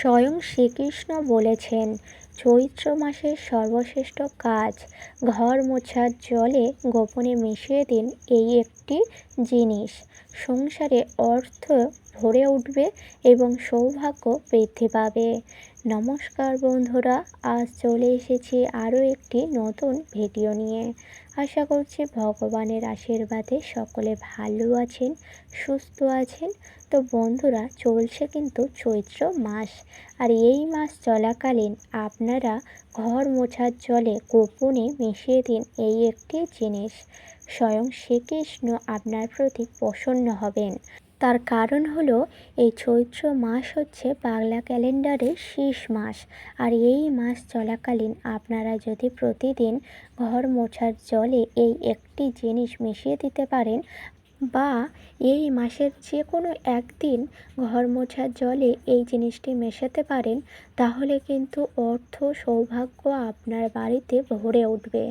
স্বয়ং শ্রীকৃষ্ণ বলেছেন, চৈত্র মাসের সর্বশ্রেষ্ঠ কাজ ঘর মোছার জলে গোপনে মিশিয়ে দিন এই একটি জিনিস। সংসারে অর্থ ভরে উঠবে এবং সৌভাগ্য বৃদ্ধি পাবে। নমস্কার বন্ধুরা, আজ চলে এসেছি আরও একটি নতুন ভিডিও নিয়ে। আশা করছি ভগবানের আশীর্বাদে সকলে ভালো আছেন, সুস্থ আছেন। তো বন্ধুরা, চলছে কিন্তু চৈত্র মাস, আর এই মাস চলাকালীন আপনারা ঘর মোছার জলে গোপনে মিশিয়ে দিন এই একটি জিনিস। স্বয়ং শ্রীকৃষ্ণ আপনার প্রতি প্রসন্ন হবেন। তার কারণ হলো, এই চৈত্র মাস হচ্ছে বাংলা ক্যালেন্ডারের শেষ মাস, আর এই মাস চলাকালীন আপনারা যদি প্রতিদিন ঘর মোছার জলে এই একটি জিনিস মিশিয়ে দিতে পারেন, বা এই মাসের যে কোনো একদিন ঘর মোছার জলে এই জিনিসটি মেশাতে পারেন, তাহলে কিন্তু অর্থ সৌভাগ্য আপনার বাড়িতে ভরে উঠবে।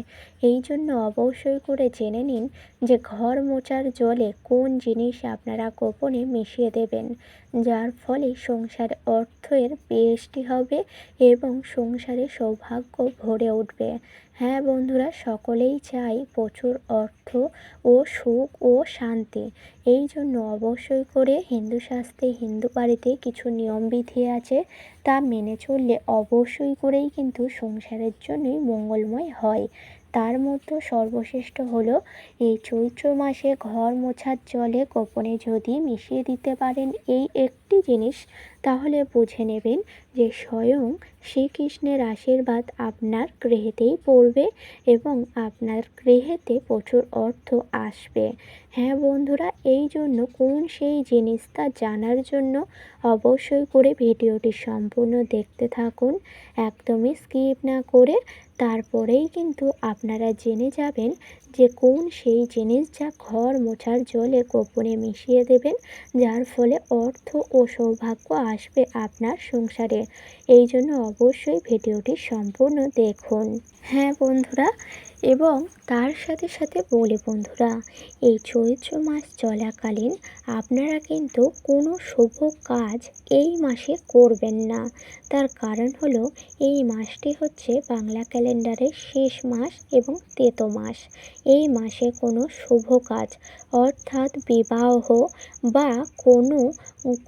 এই জন্য অবশ্যই করে জেনে নিন যে ঘর মোছার জলে কোন জিনিস আপনারা গোপনে মিশিয়ে দেবেন, যার ফলে সংসারে অর্থের বৃষ্টি হবে এবং সংসারে সৌভাগ্য ভরে উঠবে। হ্যাঁ বন্ধুরা, সকলেই চাই প্রচুর অর্থ ও সুখ ও শান্তি। এই জন্য অবশ্যই করে হিন্দু শাস্ত্রে, হিন্দু বাড়িতে কিছু নিয়মবিধি আছে, তা মেনে চললে অবশ্যই করেই কিন্তু সংসারের জন্যই মঙ্গলময় হয়। তার মধ্যে সর্বশ্রেষ্ঠ হলো, এই চৈত্র মাসে ঘর মোছার জলে গোপনে যদি মিশিয়ে দিতে পারেন এই একটি জিনিস, তাহলে বুঝে নেবেন যে স্বয়ং শ্রীকৃষ্ণের আশীর্বাদ আপনার গৃহেতেই পড়বে এবং আপনার গৃহেতে প্রচুর অর্থ আসবে। হ্যাঁ বন্ধুরা, এই জন্য কোন সেই জিনিস তা জানার জন্য অবশ্যই করে ভিডিওটি সম্পূর্ণ দেখতে থাকুন, একদমই স্কিপ না করে। তারপরেই কিন্তু আপনারা জেনে যাবেন যে কোন সেই জিনিস যা ঘর মোছার জলে গোপনে মিশিয়ে দেবেন, যার ফলে অর্থ ও সৌভাগ্য আসবে আপনার সংসারে। এই জন্য অবশ্যই ভিডিওটি সম্পূর্ণ দেখুন। হ্যাঁ বন্ধুরা, এবং তার সাথে সাথে বলি বন্ধুরা, এই চৈত্র মাস চলাকালীন আপনারা কিন্তু কোনো শুভ কাজ এই মাসে করবেন না। তার কারণ হলো, এই মাসটি হচ্ছে বাংলা ক্যালেন্ডারের শেষ মাস এবং তেতো মাস। এই মাসে কোনো শুভ কাজ, অর্থাৎ বিবাহ বা কোনো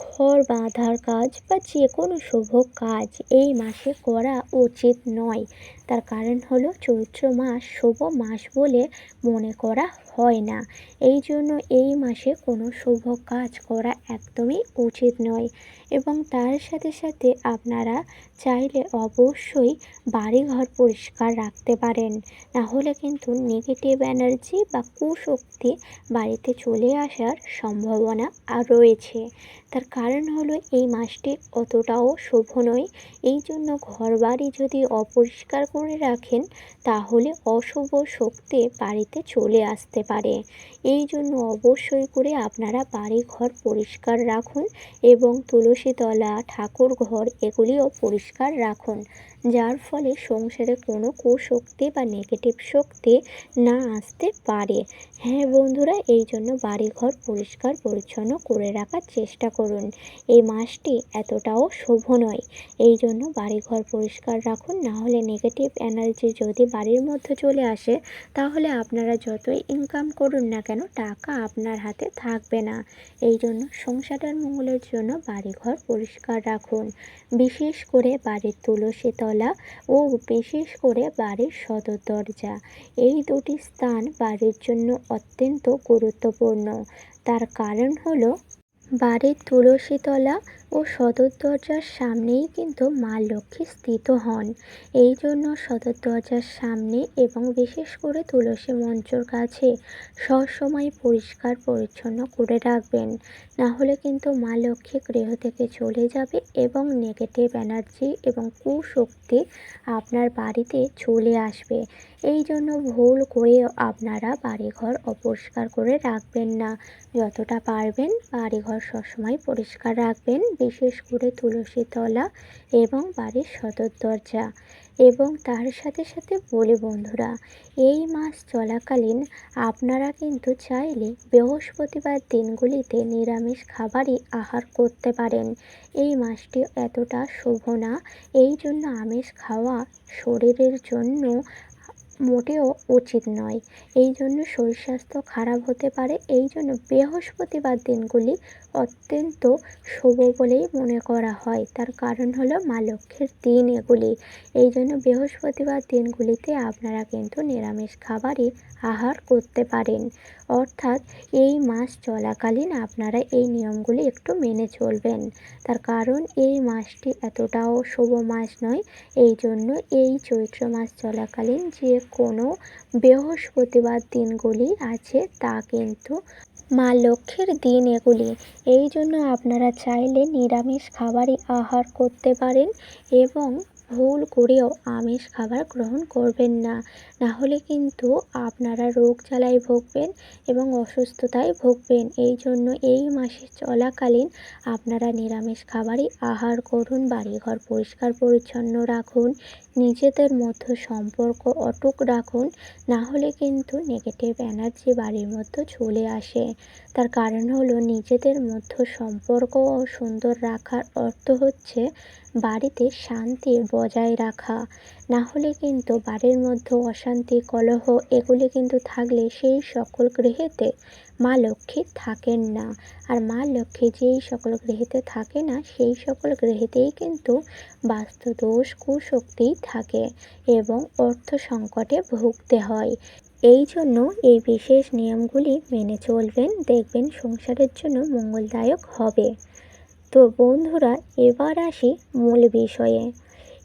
ঘর বাঁধার কাজ বা যে কোনো শুভ কাজ এই মাসে করা উচিত নয়। তার কারণ হলো, চৈত্র মাস শুভ মাস বলে মনে করা হয় না। এই জন্য এই মাসে কোনো শুভ কাজ করা একদমই উচিত নয়। এবং তার সাথে সাথে আপনারা চাইলে অবশ্যই বাড়িঘর পরিষ্কার রাখতে পারেন, না হলে কিন্তু নেগেটিভ এনার্জি বা কুশক্তি বাড়িতে চলে আসার সম্ভাবনা রয়েছে। তার কারণ হলো, এই মাসটি অতটাও শুভ নয়। এই জন্য ঘরবাড়ি যদি অপরিষ্কার করে রাখেন, তাহলে অশুভ শক্তি বাড়িতে চলে আসতে পারে। এই জন্য অবশ্যই করে আপনারা বাড়ি ঘর পরিষ্কার রাখুন এবং তুলসীতলা, ঠাকুর ঘর এগুলিও পরিষ্কার রাখুন, যার ফলে সংসারে কোনো কুশক্তি বা নেগেটিভ শক্তি না আসতে পারে। হ্যাঁ বন্ধুরা, এই জন্য বাড়িঘর পরিষ্কার পরিচ্ছন্ন করে রাখার চেষ্টা করুন। এই মাসটি এতটাও শুভ নয়। এই জন্য বাড়িঘর পরিষ্কার রাখুন, না হলে নেগেটিভ এনার্জি যদি বাড়ির মধ্যে চলে আসে, তাহলে আপনারা যতই ইনকাম করুন না কেন, টাকা আপনার হাতে থাকবে না। এই জন্য সংসারের মঙ্গলের জন্য বাড়িঘর পরিষ্কার রাখুন। বিশেষ করে বাড়ির তুলসীতলা ও বিশেষ করে বাড়ির সদর দরজা, এই দুটি স্থান বাড়ির জন্য অত্যন্ত গুরুত্বপূর্ণ। তার কারণ হলো, বাড়ির তুলসীতলা ও সদর দরজার সামনেই কিন্তু মা লক্ষ্মী স্থিত হন। এই জন্য সদর দরজার সামনে এবং বিশেষ করে তুলসী মঞ্চর কাছে সবসময় পরিষ্কার পরিচ্ছন্ন করে রাখবেন, না হলে কিন্তু মা লক্ষ্মী গৃহ থেকে চলে যাবে এবং নেগেটিভ এনার্জি এবং কুশক্তি আপনার বাড়িতে চলে আসবে। এই জন্য ভুল করেও আপনারা বাড়িঘর অপরিষ্কার করে রাখবেন না। যতটা পারবেন বাড়িঘর সবসময় পরিষ্কার রাখবেন। বিশেষ করে তুলসী তলা এবং বাড়ির সদর দরজা। এবং তার সাথে সাথে বলি বন্ধুরা, এই মাস চলাকালীন আপনারা কিন্তু চাইলে বৃহস্পতিবার দিনগুলিতে নিরামিষ খাবারই আহার করতে পারেন। এই মাসটি এতটা শুভ না, এই জন্য আমিষ খাওয়া শরীরের জন্য মোটেও উচিত নয়। এই জন্য শরীর স্বাস্থ্য খারাপ হতে পারে। এই জন্য বৃহস্পতিবার দিনগুলি অত্যন্ত শুভ বলেই মনে করা হয়। তার কারণ হলো মা লক্ষ্মীর দিন এগুলি। এই জন্য বৃহস্পতিবার দিনগুলিতে আপনারা কিন্তু নিরামিষ খাবারই আহার করতে পারেন। অর্থাৎ এই মাস চলাকালীন আপনারা এই নিয়মগুলি একটু মেনে চলবেন। তার কারণ এই মাসটি এতটাও শুভ মাস নয়। এই জন্য এই চৈত্র মাস চলাকালীন যে কোনো বৃহস্পতিবার দিনগুলি আছে তা কিন্তু মা লক্ষ্মীর দিন এগুলি। এই জন্য আপনারা চাইলে নিরামিষ খাবারই আহার করতে পারেন এবং ভুল করেও আমিষ খাবার গ্রহণ করবেন না। নাহলে কিন্তু আপনারা রোগ জ্বালায় ভুগবেন এবং অসুস্থতায় ভুগবেন। এই জন্য এই মাসে চলাকালীন আপনারা নিরামিষ খাবারই আহার করুন, বাড়িঘর পরিষ্কার পরিচ্ছন্ন রাখুন, নিজেদের মধ্যে সম্পর্ক অটুট রাখুন। না হলে কিন্তু নেগেটিভ এনার্জি বাড়ির মধ্যে চলে আসে। তার কারণ হলো নিজেদের মধ্যে সম্পর্ক ও সুন্দর রাখার অর্থ হচ্ছে বাড়িতে শান্তি বজায় রাখা। না হলে কিন্তু বাড়ির মধ্যে অশান্তি কলহ এগুলি কিন্তু থাকলে সেই সকল গৃহেতে মা লক্ষ্মী থাকেন না। আর মা লক্ষ্মী যেই সকল গৃহেতে থাকে না সেই সকল গৃহেতেই কিন্তু বাস্তুদোষ কুশক্তি থাকে এবং অর্থ সংকটে ভুগতে হয়। এই জন্য এই বিশেষ নিয়মগুলি মেনে চলবেন, দেখবেন সংসারের জন্য মঙ্গলদায়ক হবে। তো বন্ধুরা, এবার আসি মূল বিষয়ে।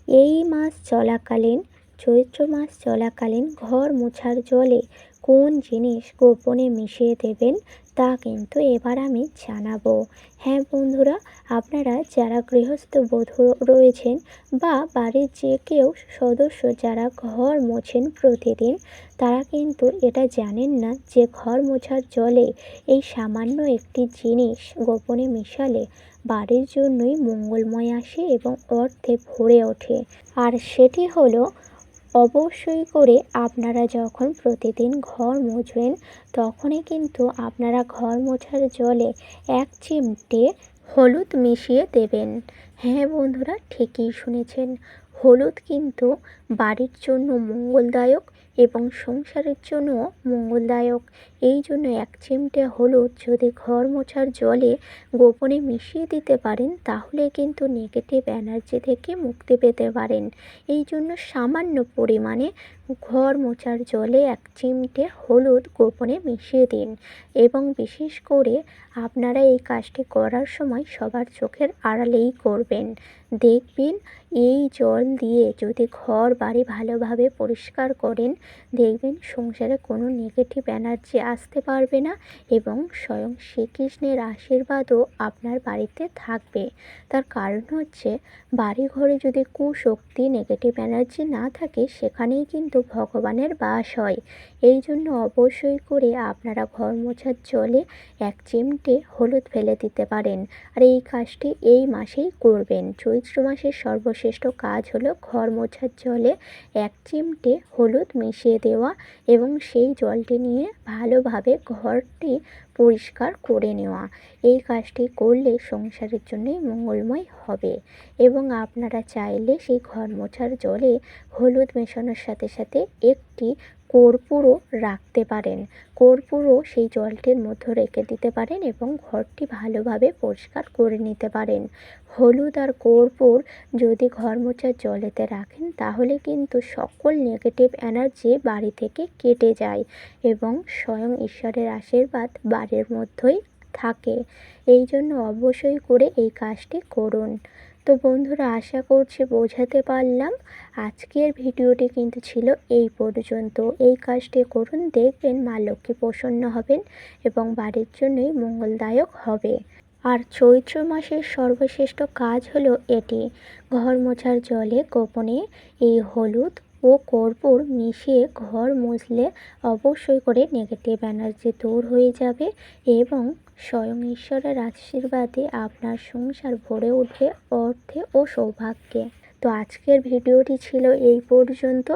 এই মাস চলাকালীন, চৈত্র মাস চলাকালীন ঘর মোছার জলে কোন জিনিস গোপনে মিশিয়ে দেবেন তা কিন্তু এবার আমি জানাবো। হ্যাঁ বন্ধুরা, আপনারা যারা গৃহস্থ বধূ রয়েছেন বা বাড়ির যে কেউ সদস্য যারা ঘর মোছেন প্রতিদিন, তারা কিন্তু এটা জানেন না যে ঘর মোছার জলে এই সামান্য একটি জিনিস গোপনে মিশালে বাড়ির জন্যই মঙ্গলময় আসে এবং অর্থে ভরে ওঠে। আর সেটি হলো, অবশ্যই করে আপনারা যখন প্রতিদিন ঘর মুছবেন তখনই কিন্তু আপনারা ঘর মোছার জলে 1 চিমটে হলুদ মিশিয়ে দেবেন। হ্যাঁ বন্ধুরা, ঠিকই শুনেছেন। হলুদ কিন্তু বাড়ির জন্য মঙ্গলদায়ক এবং সংসারের জন্যও মঙ্গলদায়ক। এই জন্য 1 চিমটে হলুদ যদি ঘর মোছার জলে গোপনে মিশিয়ে দিতে পারেন তাহলে কিন্তু নেগেটিভ এনার্জি থেকে মুক্তি পেতে পারেন। এই জন্য সামান্য পরিমাণে ঘর মোছার জলে 1 চিমটে হলুদ গোপনে মিশিয়ে দিন। এবং বিশেষ করে আপনারা এই কাজটি করার সময় সবার চোখের আড়ালেই করবেন। দেখবেন এই জল দিয়ে যদি ঘর বাড়ি ভালোভাবে পরিষ্কার করেন, দেখবেন সংসারে কোনো নেগেটিভ এনার্জি আসতে পারবে না এবং স্বয়ং শ্রীকৃষ্ণের আশীর্বাদও আপনার বাড়িতে থাকবে। তার কারণ হচ্ছে বাড়ি ঘরে যদি কুশক্তি নেগেটিভ এনার্জি না থাকে সেখানেই কিন্তু ভগবানের বাস হয়। এই জন্য অবশ্যই করে আপনারা ঘর মোছার জলে 1 চিমটে হলুদ ফেলে দিতে পারেন। আর এই কাজটি এই মাসেই করবেন। চৈত্র মাসের সর্বশ্রেষ্ঠ কাজ হলো ঘর মোছার জলে 1 চিমটে হলুদ মিশিয়ে দেওয়া এবং সেই জলটি নিয়ে ভালোভাবে ঘরটি পরিষ্কার করে নেওয়া। এই কাজটি করলে সংসারের জন্যই মঙ্গলময় হবে। এবং আপনারা চাইলে সেই ঘর মোছার জলে হলুদ মেশানোর সাথে সাথে একটি কর্পূরও রাখতে পারেন। কর্পূরও সেই জলটির মধ্যে রেখে দিতে পারেন এবং ঘরটি ভালোভাবে পরিষ্কার করে নিতে পারেন। হলুদ আর কর্পূর যদি ঘর মোছার জলেতে রাখেন তাহলে কিন্তু সকল নেগেটিভ এনার্জি বাড়ি থেকে কেটে যায় এবং স্বয়ং ঈশ্বরের আশীর্বাদ বাড়ির মধ্যেই থাকে। এই জন্য অবশ্যই করে এই কাজটি করুন। তো বন্ধুরা, আশা করছি বোঝাতে পারলাম। আজকের ভিডিওটি কিন্তু ছিল এই পর্যন্ত। এই কাজটি করুন, দেখবেন মা লক্ষ্মী প্রসন্ন হবেন এবং বাড়ির জন্যই মঙ্গলদায়ক হবে। আর চৈত্র মাসের সর্বশ্রেষ্ঠ কাজ হলো এটি, ঘর মোছার জলে গোপনে এই হলুদ ও কর্পূর মিশিয়ে ঘর মুছলে অবশ্যই করে নেগেটিভ এনার্জি দূর হয়ে যাবে এবং স্বয়ং ঈশ্বরের আশীর্বাদে আপনার সংসার ভরে উঠবে অর্থে ও সৌভাগ্যে। তো আজকের ভিডিওটি ছিল এই পর্যন্ত।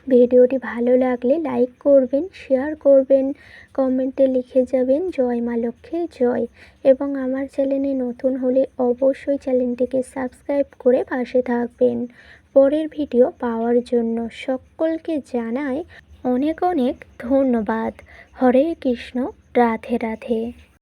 ভিডিওটি ভালো লাগলে লাইক করবেন, শেয়ার করবেন, কমেন্টে লিখে যাবেন জয় মা লক্ষ্মীর জয়। এবং আমার চ্যানেলে নতুন হলে অবশ্যই চ্যানেলটিকে সাবস্ক্রাইব করে পাশে থাকবেন পরের ভিডিও পাওয়ার জন্য। সকলকে জানাই অনেক অনেক ধন্যবাদ। হরে কৃষ্ণ, রাধে রাধে।